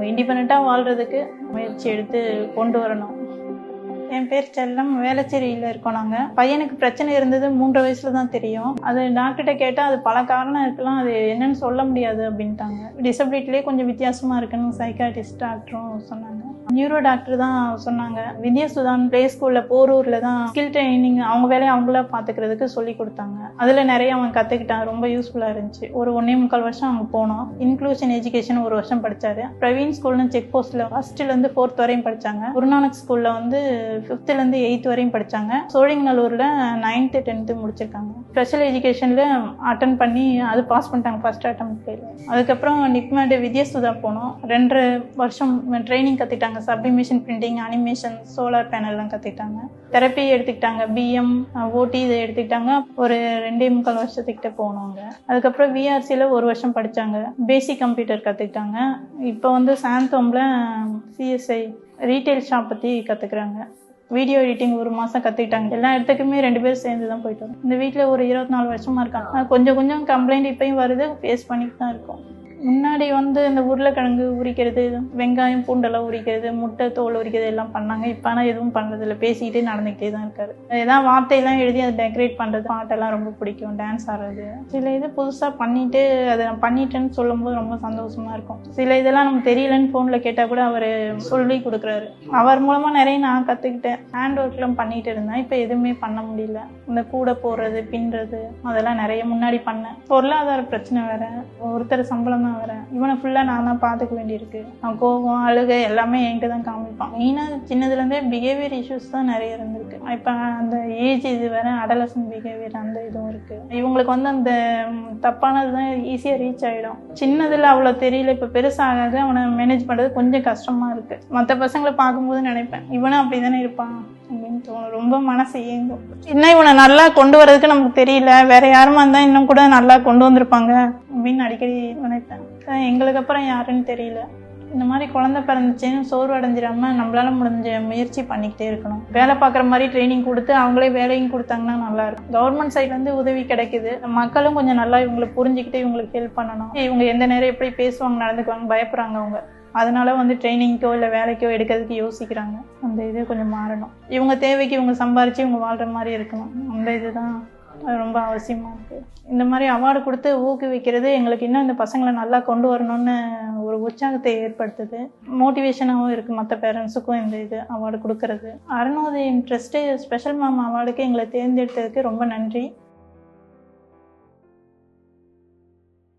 அவங்க இண்டிபெண்ட்டாக வாழ்கிறதுக்கு முயற்சி எடுத்து கொண்டு வரணும். என் பேர் செல்லம், வேளச்சேரியில் இருக்கோம். நாங்கள் பையனுக்கு பிரச்சனை இருந்தது 3 வயசுல தான் தெரியும். அது டாக்டர்கிட்ட கேட்டால் அது பல காரணம் இருக்கலாம், அது என்னன்னு சொல்ல முடியாது அப்படின்ட்டாங்க. டிசபிலிட்டிலே கொஞ்சம் வித்தியாசமாக இருக்குன்னு சைக்காட்ரிஸ்ட் டாக்டரும் சொன்னாங்க. நியூரோ டாக்டர் தான் சொன்னாங்க. வித்யாசுதான் பிளே ஸ்கூலில் போரூரில் தான் ஸ்கில் ட்ரைனிங் அவங்க வேலையை அவங்கள பார்த்துக்கிறதுக்கு சொல்லி கொடுத்தாங்க. அதில் நிறைய அவன் கற்றுக்கிட்டான். ரொம்ப யூஸ்ஃபுல்லாக இருந்துச்சு. ஒரு 1.25 வருஷம் அவங்க போனோம். இன்க்ளூஷன் எஜுகேஷன் 1 வருஷம் படித்தார். பிரவீன் ஸ்கூல்னு செக் போஸ்ட்டில் 1st-லேருந்து 4th வரையும் படித்தாங்க. குருநானக் ஸ்கூலில் வந்து 5th-லேருந்து 8th வரையும் படித்தாங்க. சோழிங்கநல்லூரில் 9th 10th முடிச்சிருக்காங்க. ஸ்பெஷல் எஜுகேஷனில் அட்டன் பண்ணி அது பாஸ் பண்ணிட்டாங்க ஃபர்ஸ்ட் அட்டெம்ப்ட்ல. அதுக்கப்புறம் நிப்மேட் வித்யாசுதா போனோம். 2.5 வருஷம் ட்ரைனிங் கற்றுக்கிட்டாங்க. சப்ளிமேஷன் பிரிண்டிங், அனிமேஷன், சோலார் பேனல்லாம் கற்றுக்கிட்டாங்க. தெரப்பி எடுத்துக்கிட்டாங்க. பிஎம், ஓடி இதை எடுத்துக்கிட்டாங்க. ஒரு 2.25 வருஷத்துக்கிட்ட போனவங்க. அதுக்கப்புறம் விஆர்சியில் 1 வருஷம் படித்தாங்க. பேசிக் கம்ப்யூட்டர் கற்றுக்கிட்டாங்க. இப்போ வந்து சாந்தோமில் சிஎஸ்ஐ ரீட்டைல் ஷாப் பற்றி கற்றுக்குறாங்க. வீடியோ எடிட்டிங் 1 மாதம் கற்றுக்கிட்டாங்க. எல்லா இடத்துக்குமே 2 பேரும் சேர்ந்து தான் போயிட்டு வரோம். இந்த வீட்டில் ஒரு 24 வருஷமாக இருக்காங்க. கொஞ்சம் கொஞ்சம் கம்ப்ளைண்ட் இப்பயும் வருது, ஃபேஸ் பண்ணிட்டு தான் இருக்கோம். முன்னாடி வந்து இந்த உருளைக்கிழங்கு உரிக்கிறது, வெங்காயம் பூண்டெல்லாம் உரிக்கிறது, முட்டை தோல் உரிக்கிறது எல்லாம் பண்ணாங்க. இப்போ ஆனால் எதுவும் பண்ணுறதில்ல. பேசிக்கிட்டே நடந்துக்கிட்டே தான் இருக்காரு. ஏதாவது வார்த்தையெல்லாம் எழுதி அதை டெக்கரேட் பண்ணுறது, பாட்டெல்லாம் ரொம்ப பிடிக்கும். டான்ஸ் ஆடுறது, சில இது புதுசாக பண்ணிட்டு அதை நான் பண்ணிட்டேன்னு சொல்லும்போது ரொம்ப சந்தோஷமாக இருக்கும். சில இதெல்லாம் நமக்கு தெரியலன்னு ஃபோனில் கேட்டால் கூட அவர் சொல்லி கொடுக்குறாரு. அவர் மூலமாக நிறைய நான் கற்றுக்கிட்டேன். ஹேண்ட் ஒர்க்லாம் பண்ணிட்டு இருந்தேன். இப்போ எதுவுமே பண்ண முடியல. இந்த கூடை போடுறது, பின்னுறது அதெல்லாம் நிறைய முன்னாடி பண்ணேன். பொருளாதார பிரச்சனை வேற, ஒருத்தர் சம்பளம் வரேன். இவனை ஃபுல்லாக நான் தான் பார்த்துக்க வேண்டியிருக்கு. அவன் கோபம், அழுகை எல்லாமே என்கிட்ட தான் காமிப்பான். மெயினாக சின்னதுலேருந்தே பிஹேவியர் இஷ்யூஸ் தான் நிறைய இருந்திருக்கு. இப்போ அந்த ஏஜ் இது வேற, அடலசன் பிஹேவியர் அந்த இதுவும் இருக்குது. இவங்களுக்கு வந்து அந்த தப்பானது தான் ஈஸியாக ரீச் ஆகிடும். சின்னதில் அவ்வளோ தெரியல. இப்போ பெருசாக அவனை மேனேஜ் பண்ணுறது கொஞ்சம் கஷ்டமாக இருக்குது. மற்ற பசங்களை பார்க்கும்போது நினைப்பேன், இவனும் அப்படி தானே இருப்பான் அப்படின்னு தோணும். ரொம்ப மனசு ஏங்கும். இன்னும் இவனை நல்லா கொண்டு வரதுக்கு நமக்கு தெரியல. வேற யாருமா இருந்தால் இன்னும் கூட நல்லா கொண்டு வந்திருப்பாங்க அப்படின்னு அடிக்கடி நினைப்பேன். எங்களுக்கு அப்புறம் யாருன்னு தெரியல. இந்த மாதிரி குழந்தை பிறந்துச்சுன்னு சோர்வு அடைஞ்சிடாம நம்மளால முடிஞ்ச முயற்சி பண்ணிக்கிட்டே இருக்கணும். வேலை பார்க்குற மாதிரி ட்ரைனிங் கொடுத்து அவங்களே வேலையும் கொடுத்தாங்கன்னா நல்லா இருக்கும். கவர்மெண்ட் சைட்லேருந்து உதவி கிடைக்குது. மக்களும் கொஞ்சம் நல்லா இவங்களை புரிஞ்சுக்கிட்டு இவங்களுக்கு ஹெல்ப் பண்ணணும். இவங்க எந்த நேரம் எப்படி பேசுவாங்க, நடந்துக்குவாங்க, பயப்படுறாங்க அவங்க. அதனால வந்து ட்ரைனிங்க்கோ இல்லை வேலைக்கோ எடுக்கிறதுக்கு யோசிக்கிறாங்க. அந்த இது கொஞ்சம் மாறணும். இவங்க தேவைக்கு இவங்க சம்பாரித்து இவங்க வாழ்கிற மாதிரி இருக்கணும். அந்த இதுதான் ரொம்ப அவசியமாக இருக்குது. இந்த மாதிரி அவார்டு கொடுத்து ஊக்குவிக்கிறது எங்களுக்கு இன்னும் இந்த பசங்களை நல்லா கொண்டு வரணும்னு ஒரு உற்சாகத்தை ஏற்படுத்துது. மோட்டிவேஷனாகவும் இருக்குது மற்ற பேரண்ட்ஸுக்கும் இந்த இது அவார்டு கொடுக்கறது. அருணோதயம் ட்ரஸ்ட்டு ஸ்பெஷல் மேம் அவார்டுக்கு எங்களை தேர்ந்தெடுத்ததுக்கு ரொம்ப நன்றி.